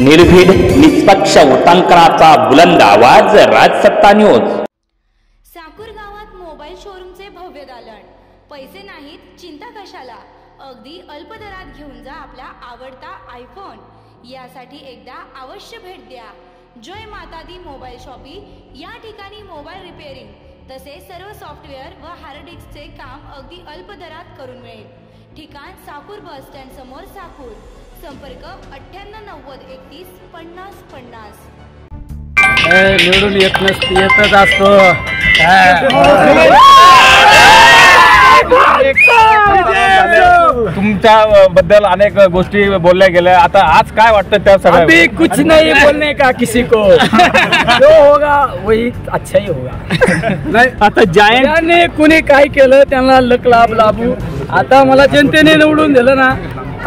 निर्भीड निष्पक्ष उटंकनाचा बुलंद आवाज, राजसत्ता न्यूज। साकूर गावात मोबाईल शोरूमचे भव्य दालन। पैसे नाहीत, चिंता कशाला, अगदी अल्प दरात घेऊन जा आपला आवडता आयफोन। यासाठी एकदा अवश्य भेट द्या जय माता दी मोबाईल शॉपी। या ठिकाणी मोबाईल रिपेअरिंग तसेच सर्व सॉफ्टवेअर व हार्ड डिस्कचे काम अगदी अल्प दरात करून मिळेल। ठिकाण साकूर बस स्टँड समोर साकूर। संपर्क 9890315050। निवडून येत नसते, येतच असतो। तुमच्या बद्दल अनेक गोष्टी बोलल्या गेल्या, आता आज काय वाटतं त्या सगळ्या? अभी कुछ नहीं बोलने का किसी को, जो होगा वही अच्छा ही होगा। नाही, आता ज्याने कुणी काय केलं त्यांना लक लाभ लाभू। आता मला जनतेने निवडून दिलं ना,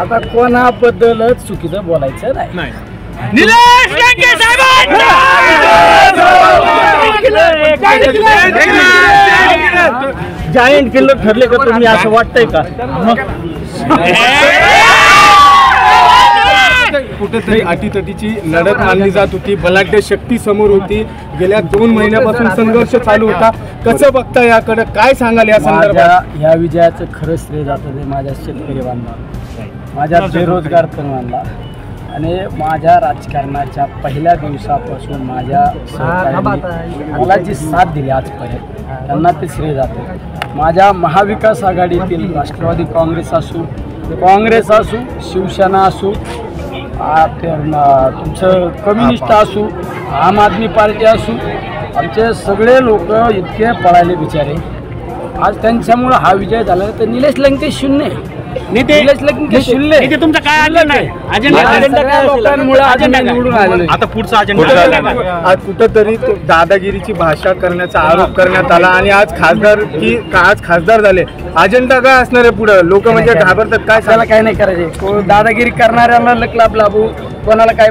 आता कोणाबद्दलच चुकीचं बोलायचं नाही। निलेश लंके जायंट किल्लर ठरले का तुम्ही, असं वाटतंय का? कुठेतरी अटीतटीची लढत मानली जात होती, बलाढ्य शक्ती समोर होती। गेल्या 2 महिन्यापासून संघर्ष चालू होता। कसं बघता याकडे, काय सांगाल या संदर्भात? या विजयाचं खरं श्रेय जातं ते माझ्या शेतकरी बांधवांना, माझ्या बेरोजगार तरुणांना आणि माझ्या राजकारणाच्या पहिल्या दिवसापासून माझ्या सहकार्यांनी मला जी साथ दिली आजपर्यंत, त्यांना ते श्रेय जातं। माझ्या महाविकास आघाडीतील राष्ट्रवादी काँग्रेस असू, शिवसेना असू, तुमचं कम्युनिस्ट असू, आम आदमी पार्टी असू, आमचे सगळे लोक इतके पळाले बिचारे। आज त्यांच्यामुळं हा विजय झाला, तर निलेश लंके शून्य, निलेश लंके शून्य। तुमचं काय आलं नाही निवडून आले। आता पुढचा अजेंडा आज कुठंतरी दादागिरीची भाषा करण्याचा आरोप करण्यात आला आणि आज खासदार झाले। अजेंडा काय असणार आहे पुढे? लोक म्हणजे घाबरतात, काय त्याला काय नाही करायचे, दादागिरी करणाऱ्याला लक लाभ लाभू, कोणाला काय